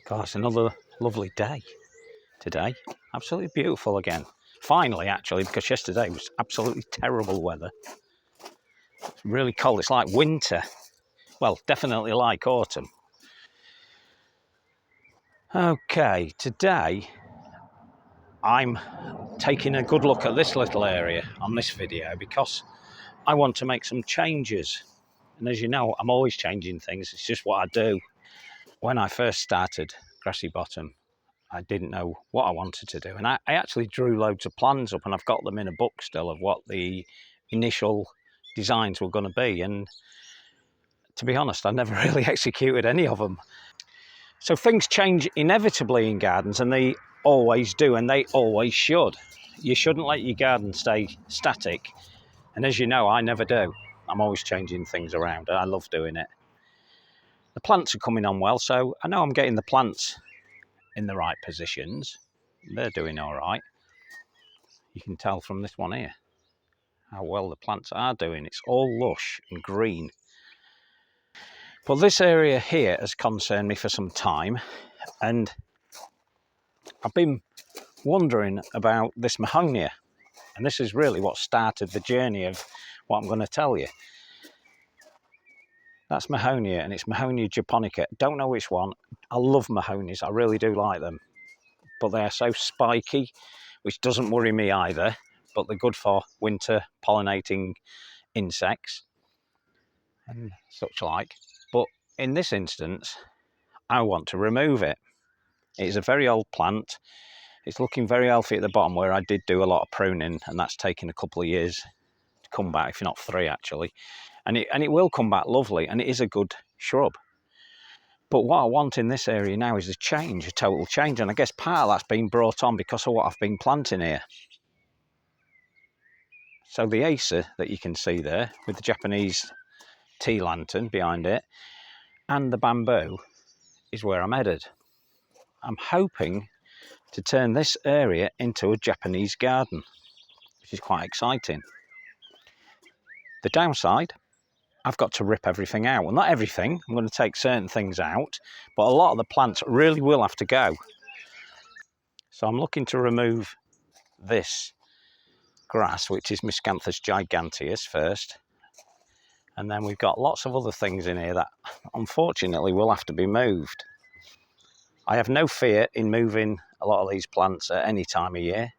Gosh, another lovely day today. Absolutely beautiful again. Finally, actually, because yesterday was absolutely terrible weather. It's really cold. It's like winter. Well, definitely like autumn. Okay, today I'm taking a good look at this little area on this video because I want to make some changes. And as you know, I'm always changing things. It's just what I do. When I first started Grassy Bottom, I didn't know what I wanted to do. And I actually drew loads of plans up, and I've got them in a book still of what the initial designs were going to be. And to be honest, I never really executed any of them. So things change inevitably in gardens, and they always do, and they always should. You shouldn't let your garden stay static. And as you know, I never do. I'm always changing things around, and I love doing it. The plants are coming on well, so I know I'm getting the plants in the right positions. They're doing all right. You can tell from this one here how well the plants are doing. It's all lush and green. But this area here has concerned me for some time, and I've been wondering about this Mahonia, and this is really what started the journey of what I'm going to tell you. That's Mahonia, and it's Mahonia japonica. Don't know which one. I love Mahonias, I really do like them, but they are so spiky, which doesn't worry me either, but they're good for winter pollinating insects and such like. But in this instance, I want to remove it. It's a very old plant. It's looking very healthy at the bottom, where I did do a lot of pruning, and that's taken a couple of years to come back, if not 3 actually. And it will come back lovely, and it is a good shrub. But what I want in this area now is a change, a total change, and I guess part of that's been brought on because of what I've been planting here. So the Acer that you can see there, with the Japanese tea lantern behind it, and the bamboo, is where I'm headed. I'm hoping to turn this area into a Japanese garden, which is quite exciting. The downside, I've got to rip everything out. Well, not everything. I'm going to take certain things out, but a lot of the plants really will have to go. So I'm looking to remove this grass, which is Miscanthus giganteus first. And then we've got lots of other things in here that unfortunately will have to be moved. I have no fear in moving a lot of these plants at any time of year,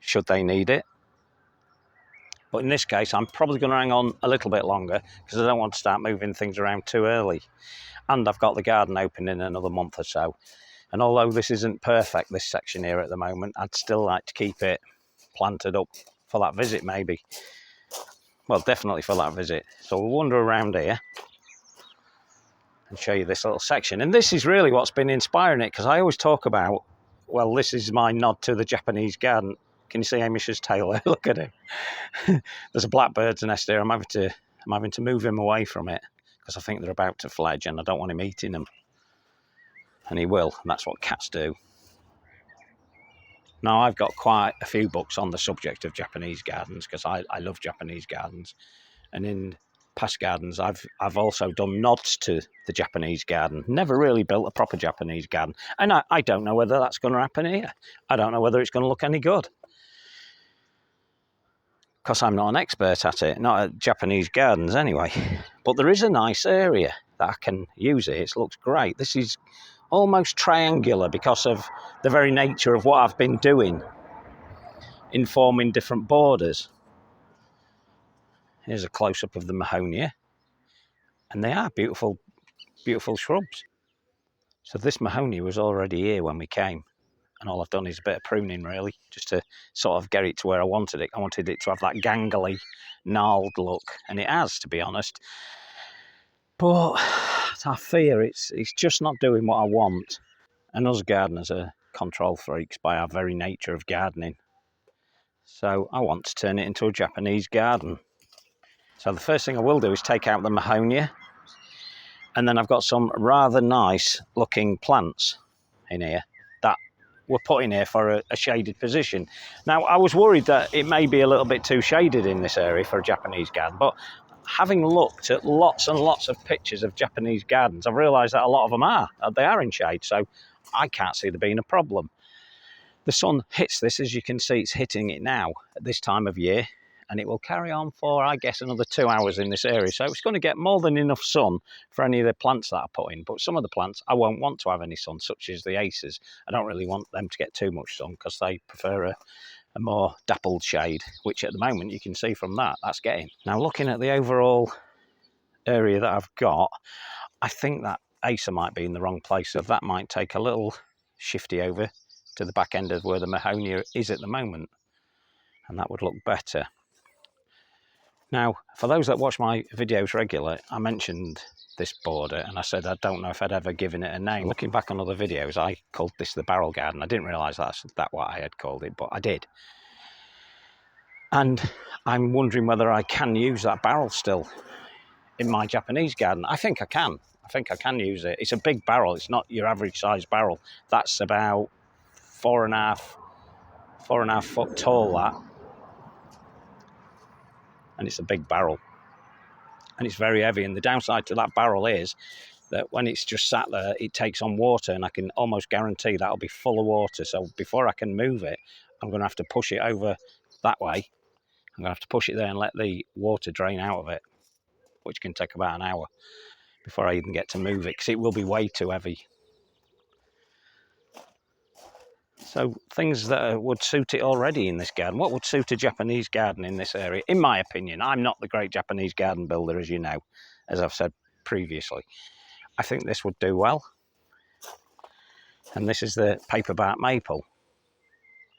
should they need it. But in this case, I'm probably going to hang on a little bit longer because I don't want to start moving things around too early. And I've got the garden open in another month or so. And although this isn't perfect, this section here at the moment, I'd still like to keep it planted up for that visit maybe. Well, definitely for that visit. So we'll wander around here and show you this little section. And this is really what's been inspiring it, because I always talk about, well, this is my nod to the Japanese garden. Can you see Hamish's tail there? Look at him. There's a blackbird's nest here. I'm having to move him away from it because I think they're about to fledge and I don't want him eating them. And he will, and that's what cats do. Now, I've got quite a few books on the subject of Japanese gardens because I love Japanese gardens. And in past gardens, I've also done nods to the Japanese garden. Never really built a proper Japanese garden. And I don't know whether that's going to happen here. I don't know whether it's going to look any good, because I'm not an expert at it, not at Japanese gardens anyway. But there is a nice area that I can use it. It looks great. This is almost triangular because of the very nature of what I've been doing in forming different borders. Here's a close-up of the Mahonia. And they are beautiful, beautiful shrubs. So this Mahonia was already here when we came. And all I've done is a bit of pruning, really, just to sort of get it to where I wanted it. I wanted it to have that gangly, gnarled look, and it has, to be honest. But I fear it's just not doing what I want. And us gardeners are control freaks by our very nature of gardening. So I want to turn it into a Japanese garden. So the first thing I will do is take out the Mahonia. And then I've got some rather nice looking plants in here that were put in here for a shaded position. Now, I was worried that it may be a little bit too shaded in this area for a Japanese garden, but having looked at lots and lots of pictures of Japanese gardens, I've realised that a lot of them they are in shade, so I can't see there being a problem. The sun hits this, as you can see, it's hitting it now at this time of year, and it will carry on for, I guess, another 2 hours in this area. So it's going to get more than enough sun for any of the plants that I put in. But some of the plants I won't want to have any sun, such as the aces. I don't really want them to get too much sun because they prefer a more dappled shade, which at the moment you can see from that's getting. Now, looking at the overall area that I've got, I think that acer might be in the wrong place, so that might take a little shifty over to the back end of where the Mahonia is at the moment, and that would look better. Now, for those that watch my videos regularly, I mentioned this border and I said I don't know if I'd ever given it a name. So looking back on other videos, I called this the barrel garden. I didn't realise that's what I had called it, but I did. And I'm wondering whether I can use that barrel still in my Japanese garden. I think I can. I think I can use it. It's a big barrel. It's not your average size barrel. That's about 4.5 foot tall, that. And it's a big barrel. And it's very heavy. And the downside to that barrel is that when it's just sat there, it takes on water, and I can almost guarantee that'll be full of water. So before I can move it, I'm going to have to push it over that way. I'm going to have to push it there and let the water drain out of it, which can take about an hour before I even get to move it, because it will be way too heavy. So things that would suit it already in this garden. What would suit a Japanese garden in this area? In my opinion, I'm not the great Japanese garden builder, as you know, as I've said previously. I think this would do well. And this is the paperbark maple.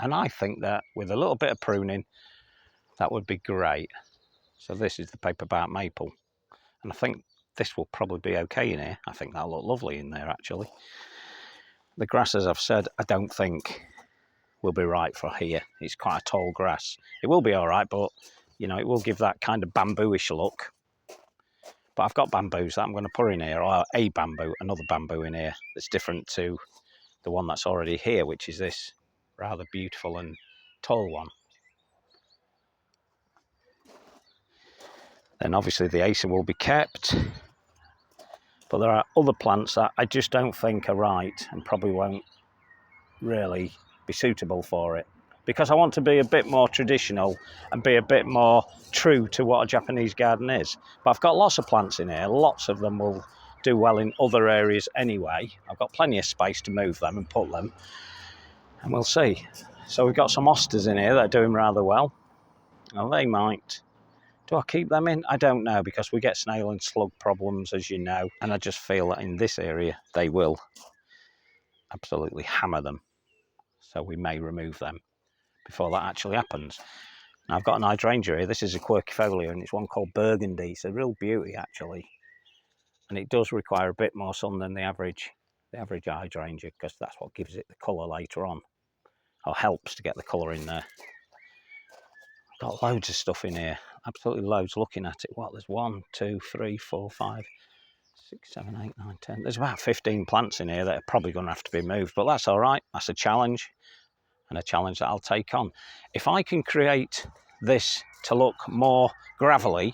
And I think that with a little bit of pruning, that would be great. So this is the paperbark maple. And I think this will probably be okay in here. I think that'll look lovely in there, actually. The grass, as I've said, I don't think will be right for here. It's quite a tall grass. It will be all right, but, you know, it will give that kind of bamboo-ish look. But I've got bamboos that I'm going to put in here, or another bamboo in here that's different to the one that's already here, which is this rather beautiful and tall one. Then obviously the acer will be kept, but there are other plants that I just don't think are right and probably won't really be suitable for it, because I want to be a bit more traditional and be a bit more true to what a Japanese garden is. But I've got lots of plants in here. Lots of them will do well in other areas anyway. I've got plenty of space to move them and put them, and we'll see. So we've got some osters in here that are doing rather well. Now they might... Do I keep them in? I don't know, because we get snail and slug problems, as you know, and I just feel that in this area they will absolutely hammer them. So we may remove them before that actually happens. Now I've got an hydrangea here. This is a quercifolia, and it's one called Burgundy. It's a real beauty, actually, and it does require a bit more sun than the average hydrangea, because that's what gives it the colour later on, or helps to get the colour in there. Got loads of stuff in here, absolutely loads. Looking at it, what, there's 1, 2, 3, 4, 5, 6, 7, 8, 9, 10. There's about 15 plants in here that are probably going to have to be moved, but that's all right. That's a challenge, and a challenge that I'll take on. If I can create this to look more gravelly,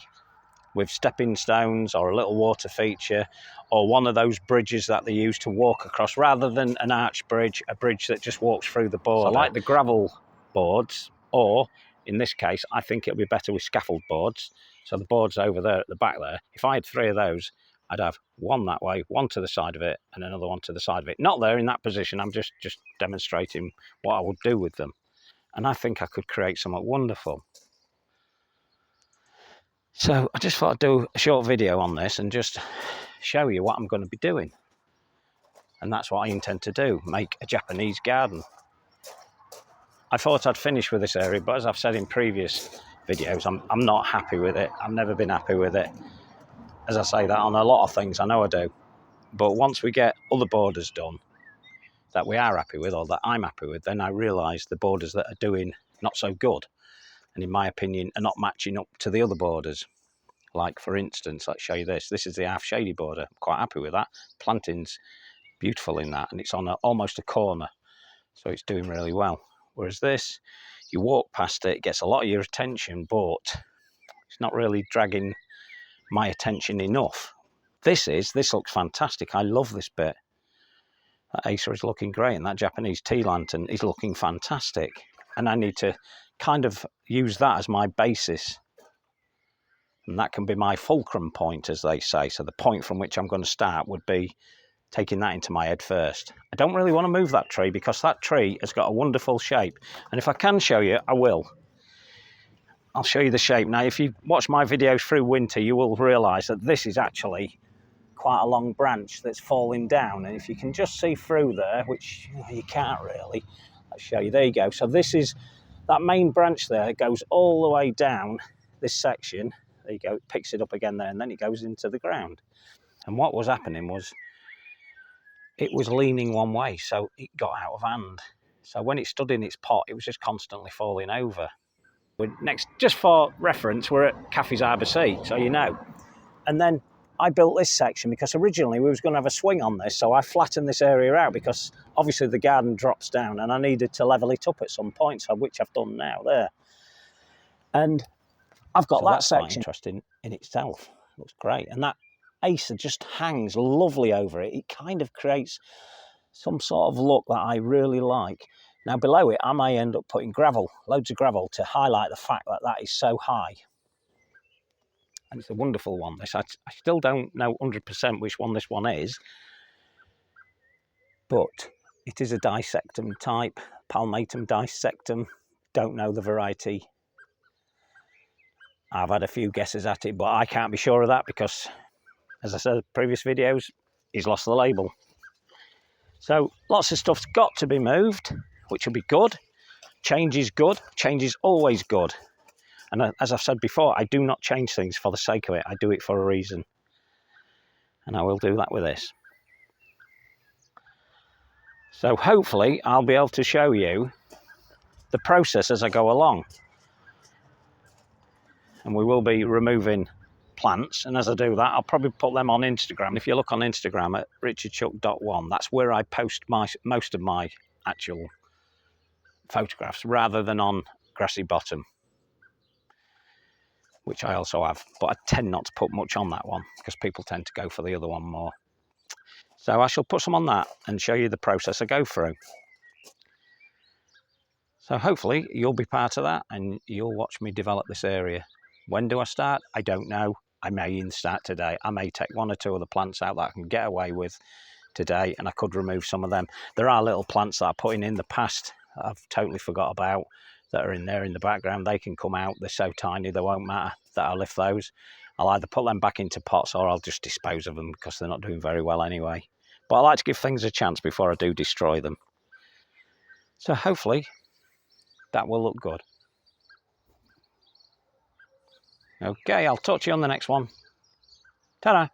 with stepping stones or a little water feature, or one of those bridges that they use to walk across, rather than an arch bridge, a bridge that just walks through the board. So I like the gravel boards, or in this case, I think it'll be better with scaffold boards. So the board's over there at the back there. If I had 3 of those, I'd have one that way, one to the side of it, and another one to the side of it. Not there in that position, I'm just demonstrating what I would do with them. And I think I could create something wonderful. So I just thought I'd do a short video on this and just show you what I'm going to be doing. And that's what I intend to do, make a Japanese garden. I thought I'd finish with this area, but as I've said in previous videos, I'm not happy with it. I've never been happy with it. As I say that on a lot of things, I know I do. But once we get other borders done that we are happy with, or that I'm happy with, then I realise the borders that are doing not so good, and in my opinion are not matching up to the other borders. Like, for instance, let's show you this. This is the half shady border. I'm quite happy with that. Planting's beautiful in that, and it's on almost a corner, so it's doing really well. Whereas this, you walk past it, it gets a lot of your attention, but it's not really dragging my attention enough. This looks fantastic. I love this bit. That Acer is looking great, and that Japanese tea lantern is looking fantastic. And I need to kind of use that as my basis. And that can be my fulcrum point, as they say. So the point from which I'm going to start would be taking that into my head first. I don't really want to move that tree because that tree has got a wonderful shape. And if I can show you, I will. I'll show you the shape. Now, if you watch my videos through winter, you will realise that this is actually quite a long branch that's falling down. And if you can just see through there, which you can't really, I'll show you. There you go. So this is that main branch there. It goes all the way down this section. There you go. It picks it up again there, and then it goes into the ground. And what was happening was it was leaning one way, so it got out of hand. So when it stood in its pot, it was just constantly falling over. Next, just for reference, we're at Cafes RBC, so you know. And then I built this section because originally we was going to have a swing on this, so I flattened this area out because obviously the garden drops down and I needed to level it up at some point, so which I've done now there. And I've got that section. Interesting in itself. Looks great. And that Acer just hangs lovely over it. It kind of creates some sort of look that I really like. Now below it, I may end up putting gravel, loads of gravel, to highlight the fact that that is so high. And it's a wonderful one, this. I still don't know 100% which one this one is, but it is a dissectum type, palmatum dissectum. Don't know the variety. I've had a few guesses at it, but I can't be sure of that because, as I said in previous videos, he's lost the label. So lots of stuff's got to be moved, which will be good. Change is good. Change is always good. And as I've said before, I do not change things for the sake of it. I do it for a reason. And I will do that with this. So hopefully I'll be able to show you the process as I go along. And we will be removing plants. And as I do that, I'll probably put them on Instagram. If you look on Instagram at richardchuck.1, that's where I post most of my actual photographs, rather than on Grassy Bottom, which I also have. But I tend not to put much on that one because people tend to go for the other one more. So I shall put some on that and show you the process I go through. So hopefully you'll be part of that and you'll watch me develop this area. When do I start? I don't know. I may even start today. I may take one or two of the plants out that I can get away with today, and I could remove some of them. There are little plants that I put in the past that I've totally forgot about that are in there in the background. They can come out. They're so tiny they won't matter that I'll lift those. I'll either put them back into pots or I'll just dispose of them because they're not doing very well anyway. But I like to give things a chance before I do destroy them. So hopefully that will look good. Okay, I'll talk to you on the next one. Ta-da!